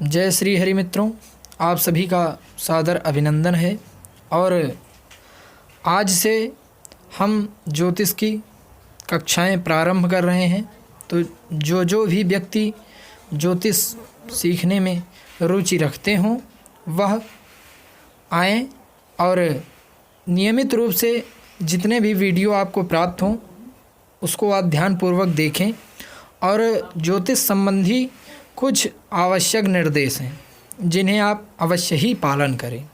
जय श्री हरि मित्रों, आप सभी का सादर अभिनंदन है। और आज से हम ज्योतिष की कक्षाएं प्रारंभ कर रहे हैं। तो जो भी व्यक्ति ज्योतिष सीखने में रुचि रखते हों वह आएँ और नियमित रूप से जितने भी वीडियो आपको प्राप्त हों उसको आप ध्यानपूर्वक देखें। और ज्योतिष संबंधी कुछ आवश्यक निर्देश हैं जिन्हें आप अवश्य ही पालन करें।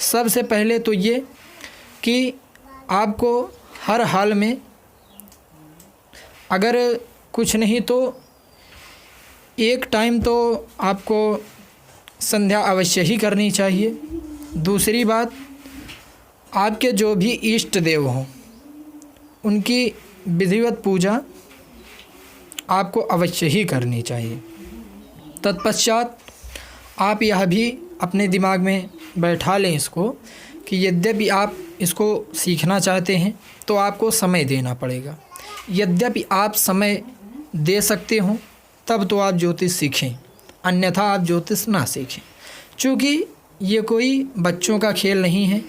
सबसे पहले तो ये कि आपको हर हाल में अगर कुछ नहीं तो एक टाइम तो आपको संध्या अवश्य ही करनी चाहिए। दूसरी बात, आपके जो भी इष्ट देव हों उनकी विधिवत पूजा आपको अवश्य ही करनी चाहिए। तत्पश्चात आप यह भी अपने दिमाग में बैठा लें इसको कि यद्यपि आप इसको सीखना चाहते हैं तो आपको समय देना पड़ेगा। यद्यपि आप समय दे सकते हो तब तो आप ज्योतिष सीखें, अन्यथा आप ज्योतिष ना सीखें। क्योंकि ये कोई बच्चों का खेल नहीं है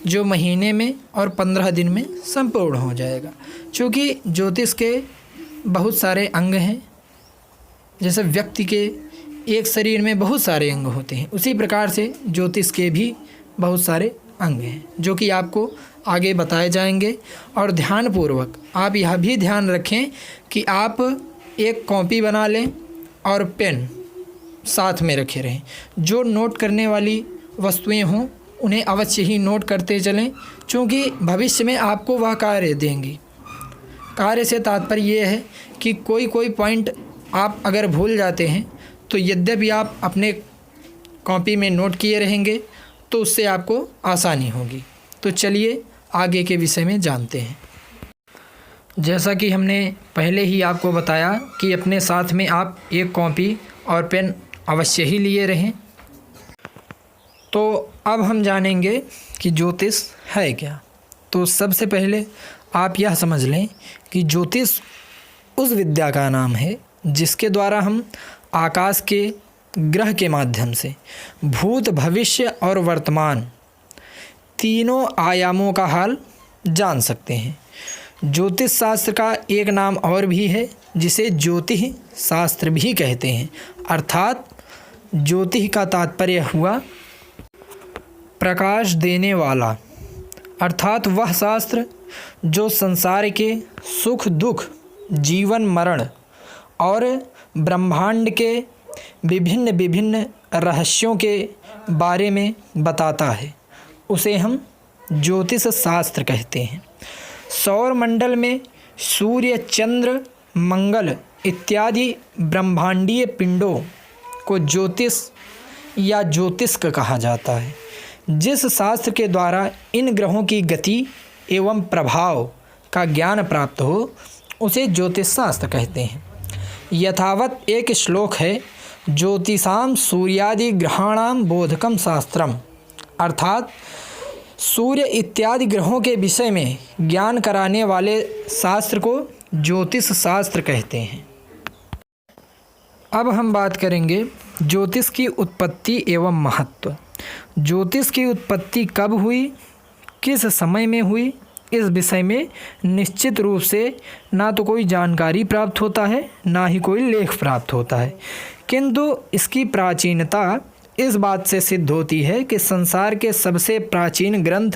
जो महीने में और 15 दिन में संपूर्ण हो जाएगा। क्योंकि ज्योतिष के बहुत सारे अंग हैं। जैसे व्यक्ति के एक शरीर में बहुत सारे अंग होते हैं, उसी प्रकार से ज्योतिष के भी बहुत सारे अंग हैं जो कि आपको आगे बताए जाएंगे। और ध्यानपूर्वक आप यह भी ध्यान रखें कि आप एक कॉपी बना लें और पेन साथ में रखे रहें। जो नोट करने वाली वस्तुएं हों उन्हें अवश्य ही नोट करते चलें, क्योंकि भविष्य में आपको वह कार्य देंगी। कार्य से तात्पर्य ये है कि कोई पॉइंट आप अगर भूल जाते हैं तो यद्यपि आप अपने कॉपी में नोट किए रहेंगे तो उससे आपको आसानी होगी। तो चलिए आगे के विषय में जानते हैं। जैसा कि हमने पहले ही आपको बताया कि अपने साथ में आप एक कॉपी और पेन अवश्य ही लिए रहें। तो अब हम जानेंगे कि ज्योतिष है क्या। तो सबसे पहले आप यह समझ लें कि ज्योतिष उस विद्या का नाम है जिसके द्वारा हम आकाश के ग्रह के माध्यम से भूत, भविष्य और वर्तमान तीनों आयामों का हाल जान सकते हैं। ज्योतिष शास्त्र का एक नाम और भी है जिसे ज्योतिष शास्त्र भी कहते हैं। अर्थात ज्योतिष का तात्पर्य हुआ प्रकाश देने वाला, अर्थात वह शास्त्र जो संसार के सुख दुख, जीवन मरण और ब्रह्मांड के विभिन्न रहस्यों के बारे में बताता है, उसे हम ज्योतिष शास्त्र कहते हैं। सौर मंडल में सूर्य, चंद्र, मंगल इत्यादि ब्रह्मांडीय पिंडों को ज्योतिष या ज्योतिष्क कहा जाता है। जिस शास्त्र के द्वारा इन ग्रहों की गति एवं प्रभाव का ज्ञान प्राप्त हो उसे ज्योतिष शास्त्र कहते हैं। यथावत एक श्लोक है, ज्योतिषाम सूर्यादि ग्रहाणाम बोधकम शास्त्रम, अर्थात सूर्य इत्यादि ग्रहों के विषय में ज्ञान कराने वाले शास्त्र को ज्योतिष शास्त्र कहते हैं। अब हम बात करेंगे ज्योतिष की उत्पत्ति एवं महत्व। ज्योतिष की उत्पत्ति कब हुई, किस समय में हुई, इस विषय में निश्चित रूप से ना तो कोई जानकारी प्राप्त होता है ना ही कोई लेख प्राप्त होता है। किंतु इसकी प्राचीनता इस बात से सिद्ध होती है कि संसार के सबसे प्राचीन ग्रंथ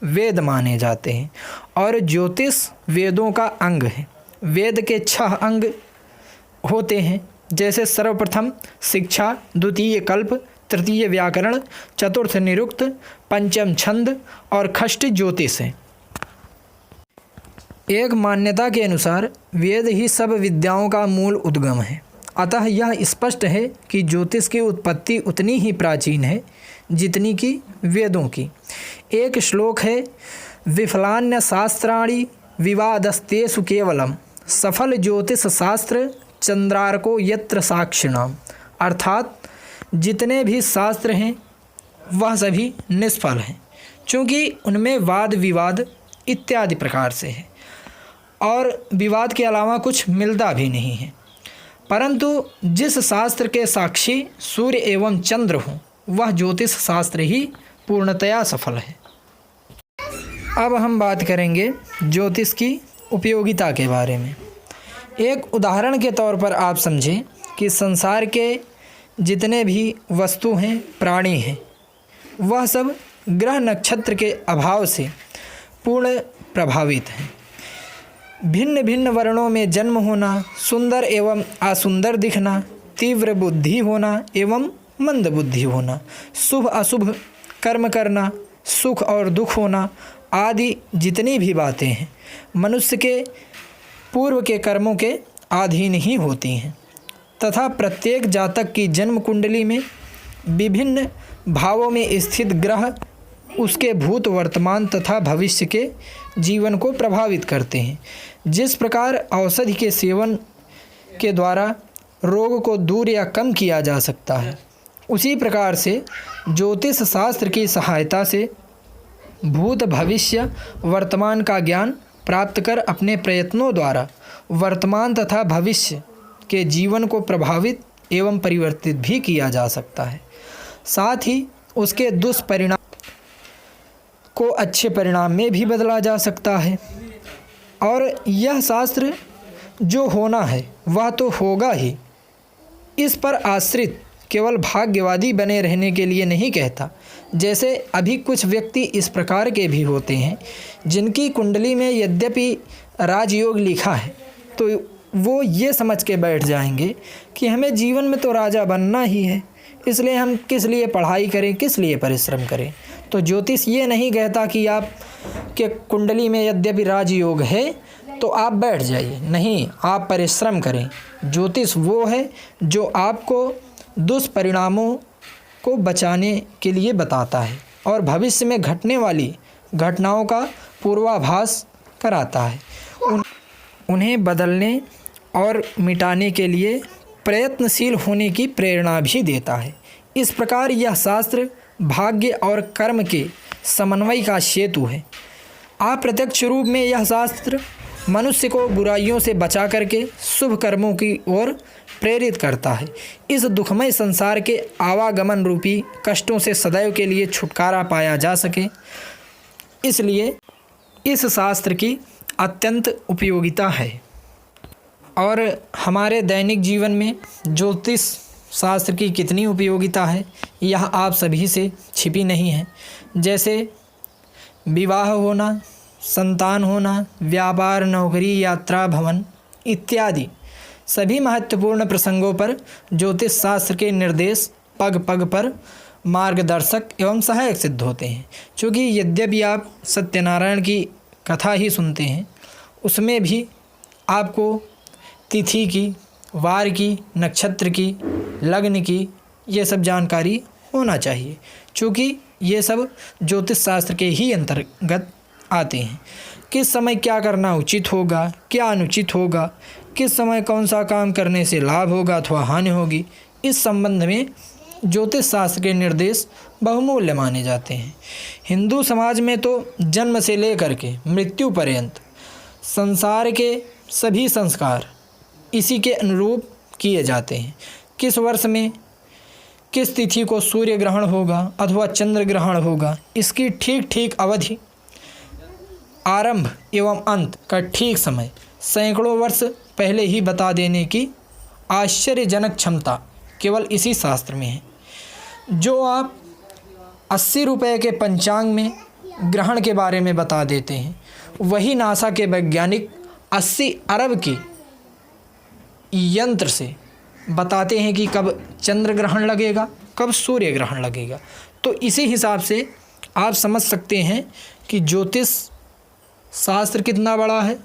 वेद माने जाते हैं और ज्योतिष वेदों का अंग है। वेद के 6 अंग होते हैं, जैसे सर्वप्रथम शिक्षा, द्वितीय कल्प, तृतीय व्याकरण, चतुर्थ निरुक्त, पंचम छंद और षष्ठ ज्योतिष है। एक मान्यता के अनुसार वेद ही सब विद्याओं का मूल उद्गम है। अतः यह स्पष्ट है कि ज्योतिष की उत्पत्ति उतनी ही प्राचीन है जितनी कि वेदों की। एक श्लोक है, विफलान्य शास्त्राणि विवादस्तेषु केवलम सफल ज्योतिष शास्त्र चंद्रार्को यत्र साक्षिणाम, अर्थात जितने भी शास्त्र हैं वह सभी निष्फल हैं क्योंकि उनमें वाद विवाद इत्यादि प्रकार से है और विवाद के अलावा कुछ मिलता भी नहीं है। परंतु जिस शास्त्र के साक्षी सूर्य एवं चंद्र हों वह ज्योतिष शास्त्र ही पूर्णतया सफल है। अब हम बात करेंगे ज्योतिष की उपयोगिता के बारे में। एक उदाहरण के तौर पर आप समझें कि संसार के जितने भी वस्तु हैं, प्राणी हैं, वह सब ग्रह नक्षत्र के अभाव से पूर्ण प्रभावित हैं। भिन्न भिन्न वर्णों में जन्म होना, सुंदर एवं असुंदर दिखना, तीव्र बुद्धि होना एवं मंद बुद्धि होना, शुभ अशुभ कर्म करना, सुख और दुख होना आदि जितनी भी बातें हैं मनुष्य के पूर्व के कर्मों के अधीन ही होती हैं तथा प्रत्येक जातक की जन्म कुंडली में विभिन्न भावों में स्थित ग्रह उसके भूत, वर्तमान तथा भविष्य के जीवन को प्रभावित करते हैं। जिस प्रकार औषधि के सेवन के द्वारा रोग को दूर या कम किया जा सकता है, उसी प्रकार से ज्योतिष शास्त्र की सहायता से भूत, भविष्य, वर्तमान का ज्ञान प्राप्त कर अपने प्रयत्नों द्वारा वर्तमान तथा भविष्य के जीवन को प्रभावित एवं परिवर्तित भी किया जा सकता है। साथ ही उसके दुष्परिणाम को अच्छे परिणाम में भी बदला जा सकता है। और यह शास्त्र जो होना है वह तो होगा ही। इस पर आश्रित केवल भाग्यवादी बने रहने के लिए नहीं कहता। जैसे अभी कुछ व्यक्ति इस प्रकार के भी होते हैं जिनकी कुंडली में यद्यपि राजयोग लिखा है तो वो ये समझ के बैठ जाएंगे कि हमें जीवन में तो राजा बनना ही है, इसलिए हम किस लिए पढ़ाई करें, किस लिए परिश्रम करें। तो ज्योतिष ये नहीं कहता कि आप के कुंडली में यद्यपि राजयोग है तो आप बैठ जाइए, नहीं, आप परिश्रम करें। ज्योतिष वो है जो आपको दुष्परिणामों को बचाने के लिए बताता है और भविष्य में घटने वाली घटनाओं का पूर्वाभास कराता है, उन्हें बदलने और मिटाने के लिए प्रयत्नशील होने की प्रेरणा भी देता है। इस प्रकार यह शास्त्र भाग्य और कर्म के समन्वय का सेतु है। अप्रत्यक्ष रूप में यह शास्त्र मनुष्य को बुराइयों से बचा करके शुभ कर्मों की ओर प्रेरित करता है। इस दुखमय संसार के आवागमन रूपी कष्टों से सदैव के लिए छुटकारा पाया जा सके, इसलिए इस शास्त्र की अत्यंत उपयोगिता है। और हमारे दैनिक जीवन में ज्योतिष शास्त्र की कितनी उपयोगिता है यह आप सभी से छिपी नहीं है। जैसे विवाह होना, संतान होना, व्यापार, नौकरी, यात्रा, भवन इत्यादि सभी महत्वपूर्ण प्रसंगों पर ज्योतिष शास्त्र के निर्देश पग पग पर मार्गदर्शक एवं सहायक सिद्ध होते हैं। क्योंकि यद्यपि आप सत्यनारायण की कथा ही सुनते हैं, उसमें भी आपको तिथि की, वार की, नक्षत्र की, लग्न की ये सब जानकारी होना चाहिए, क्योंकि ये सब ज्योतिष शास्त्र के ही अंतर्गत आते हैं। किस समय क्या करना उचित होगा, क्या अनुचित होगा, किस समय कौन सा काम करने से लाभ होगा अथवा हानि होगी, इस संबंध में ज्योतिष शास्त्र के निर्देश बहुमूल्य माने जाते हैं। हिंदू समाज में तो जन्म से लेकर के मृत्यु पर्यंत संसार के सभी संस्कार इसी के अनुरूप किए जाते हैं। किस वर्ष में किस तिथि को सूर्य ग्रहण होगा अथवा चंद्र ग्रहण होगा, इसकी ठीक ठीक अवधि, आरंभ एवं अंत का ठीक समय सैकड़ों वर्ष पहले ही बता देने की आश्चर्यजनक क्षमता केवल इसी शास्त्र में है। जो आप 80 रुपये के पंचांग में ग्रहण के बारे में बता देते हैं, वही नासा के वैज्ञानिक 80 अरब के यंत्र से बताते हैं कि कब चंद्र ग्रहण लगेगा, कब सूर्य ग्रहण लगेगा। तो इसी हिसाब से आप समझ सकते हैं कि ज्योतिष शास्त्र कितना बड़ा है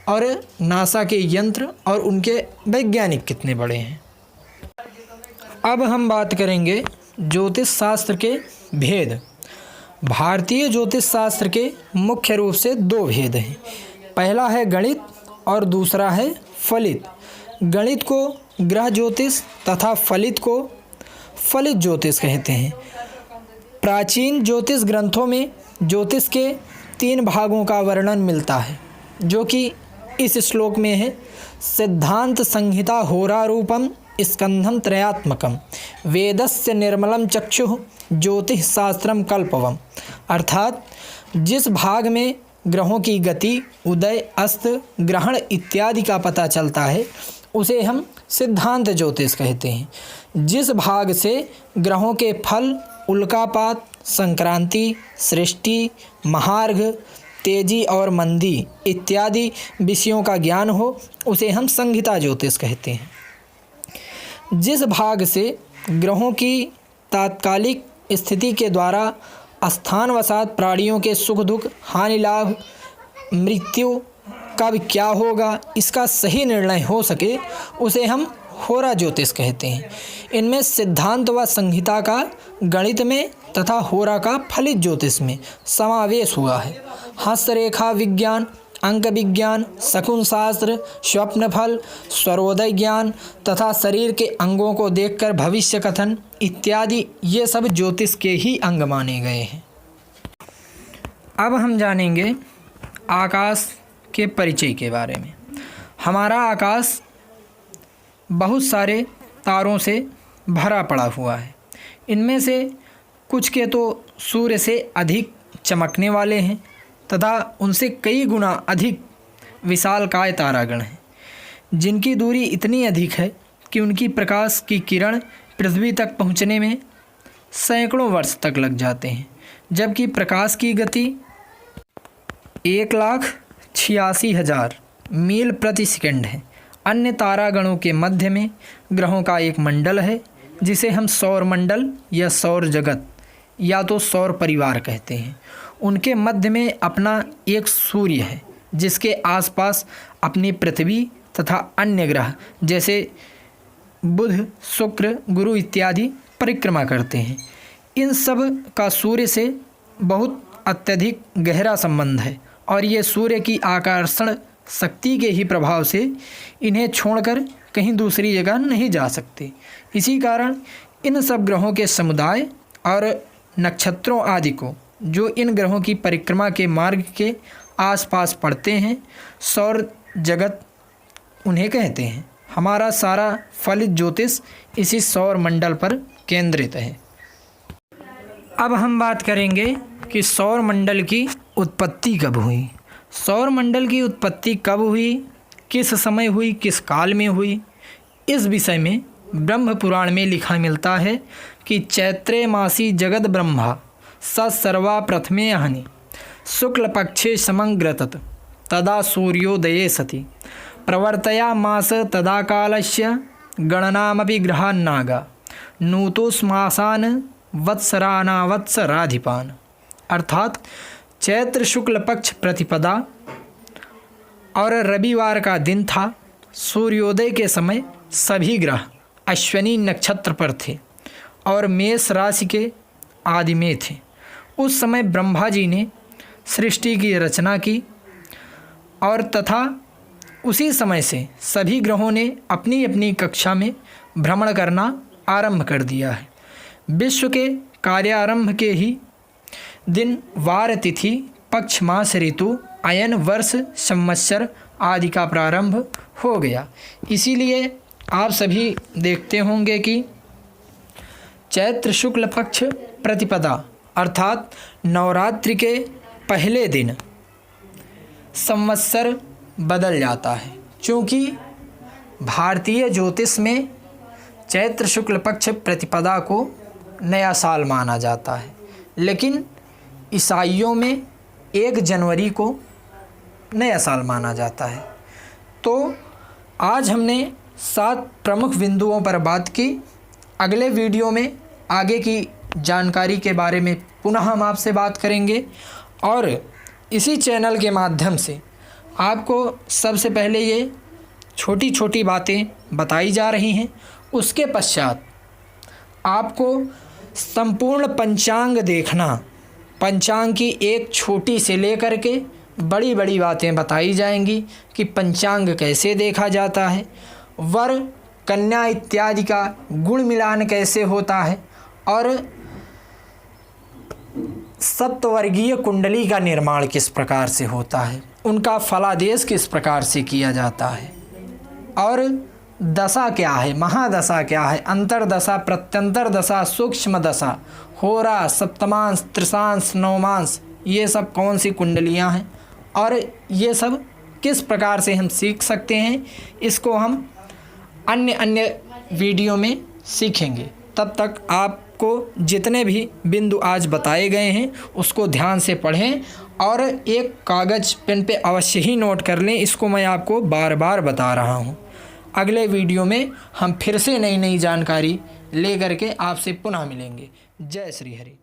और नासा के यंत्र और उनके वैज्ञानिक कितने बड़े हैं। अब हम बात करेंगे ज्योतिष शास्त्र के भेद। भारतीय ज्योतिष शास्त्र के मुख्य रूप से 2 भेद हैं। पहला है गणित और दूसरा है फलित। गणित को ग्रह ज्योतिष तथा फलित को फलित ज्योतिष कहते हैं। प्राचीन ज्योतिष ग्रंथों में ज्योतिष के 3 भागों का वर्णन मिलता है, जो कि इस श्लोक में है सिद्धांत संहिता होरारूपम स्कंधम त्रयात्मकम वेदस्य निर्मलम चक्षु ज्योतिष शास्त्रम कल्पवम। अर्थात जिस भाग में ग्रहों की गति, उदय, अस्त, ग्रहण इत्यादि का पता चलता है उसे हम सिद्धांत ज्योतिष कहते हैं। जिस भाग से ग्रहों के फल, उल्कापात, संक्रांति, सृष्टि, महार्घ, तेजी और मंदी इत्यादि विषयों का ज्ञान हो उसे हम संहिता ज्योतिष कहते हैं। जिस भाग से ग्रहों की तात्कालिक स्थिति के द्वारा स्थानवशात प्राणियों के सुख दुख, हानि लाभ, मृत्यु कब क्या होगा इसका सही निर्णय हो सके उसे हम होरा ज्योतिष कहते हैं। इनमें सिद्धांत व संहिता का गणित में तथा होरा का फलित ज्योतिष में समावेश हुआ है। हस्तरेखा विज्ञान, अंक विज्ञान, शकुन शास्त्र, स्वप्न फल, स्वरोदय ज्ञान तथा शरीर के अंगों को देखकर भविष्य कथन इत्यादि ये सब ज्योतिष के ही अंग माने गए हैं। अब हम जानेंगे आकाश के परिचय के बारे में। हमारा आकाश बहुत सारे तारों से भरा पड़ा हुआ है। इनमें से कुछ के तो सूर्य से अधिक चमकने वाले हैं तथा उनसे कई गुना अधिक विशालकाय तारागण हैं, जिनकी दूरी इतनी अधिक है कि उनकी प्रकाश की किरण पृथ्वी तक पहुंचने में सैकड़ों वर्ष तक लग जाते हैं, जबकि प्रकाश की गति 1,86,000 मील प्रति सेकंड है। अन्य तारागणों के मध्य में ग्रहों का एक मंडल है जिसे हम सौर मंडल या सौर जगत या तो सौर परिवार कहते हैं। उनके मध्य में अपना एक सूर्य है जिसके आसपास अपनी पृथ्वी तथा अन्य ग्रह जैसे बुध, शुक्र, गुरु इत्यादि परिक्रमा करते हैं। इन सब का सूर्य से बहुत अत्यधिक गहरा संबंध है और ये सूर्य की आकर्षण शक्ति के ही प्रभाव से इन्हें छोड़कर कहीं दूसरी जगह नहीं जा सकते। इसी कारण इन सब ग्रहों के समुदाय और नक्षत्रों आदि को जो इन ग्रहों की परिक्रमा के मार्ग के आसपास पड़ते हैं सौर जगत उन्हें कहते हैं। हमारा सारा फलित ज्योतिष इसी सौर मंडल पर केंद्रित है। अब हम बात करेंगे कि सौर मंडल की उत्पत्ति कब हुई। सौर मंडल की उत्पत्ति कब हुई, किस समय हुई, किस काल में हुई, इस विषय में ब्रह्म पुराण में लिखा मिलता है कि चैत्रे मासी जगद ब्रह्मा स सर्वा प्रथमे हनि शुक्ल पक्षे समंग्रतत तदा सूर्योदये सति प्रवर्तया मास तदा कालस्य गणनामपि ग्रहान्नागा नूतोस्मासान वत्सरानावत्सराधिपान। अर्थात चैत्र शुक्ल पक्ष प्रतिपदा और रविवार का दिन था। सूर्योदय के समय सभी ग्रह अश्विनी नक्षत्र पर थे और मेष राशि के आदि में थे। उस समय ब्रह्मा जी ने सृष्टि की रचना की और तथा उसी समय से सभी ग्रहों ने अपनी अपनी कक्षा में भ्रमण करना आरंभ कर दिया है। विश्व के कार्यारंभ के ही दिन, वार, तिथि, पक्ष, मास, ऋतु, अयन, वर्ष, संवत्सर आदि का प्रारंभ हो गया। इसीलिए आप सभी देखते होंगे कि चैत्र शुक्ल पक्ष प्रतिपदा अर्थात नवरात्रि के पहले दिन संवत्सर बदल जाता है, क्योंकि भारतीय ज्योतिष में चैत्र शुक्ल पक्ष प्रतिपदा को नया साल माना जाता है, लेकिन ईसाइयों में 1 जनवरी को नया साल माना जाता है। तो आज हमने 7 प्रमुख बिंदुओं पर बात की। अगले वीडियो में आगे की जानकारी के बारे में पुनः हम आपसे बात करेंगे और इसी चैनल के माध्यम से आपको सबसे पहले ये छोटी छोटी बातें बताई जा रही हैं। उसके पश्चात आपको संपूर्ण पंचांग देखना, पंचांग की एक छोटी से लेकर के बड़ी बड़ी बातें बताई जाएंगी कि पंचांग कैसे देखा जाता है, वर कन्या इत्यादि का गुण मिलान कैसे होता है और सप्तवर्गीय कुंडली का निर्माण किस प्रकार से होता है, उनका फलादेश किस प्रकार से किया जाता है, और दशा क्या है, महादशा क्या है, अंतरदशा, प्रत्यंतर दशा, सूक्ष्म दशा, होरा, सप्तमांश, त्रिशांश, नवमांश, ये सब कौन सी कुंडलियां हैं और ये सब किस प्रकार से हम सीख सकते हैं, इसको हम अन्य वीडियो में सीखेंगे। तब तक आपको जितने भी बिंदु आज बताए गए हैं उसको ध्यान से पढ़ें और एक कागज़ पेन पे अवश्य ही नोट कर लें। इसको मैं आपको बार बार बता रहा हूँ। अगले वीडियो में हम फिर से नई जानकारी ले करके आपसे पुनः मिलेंगे। जय श्री हरि।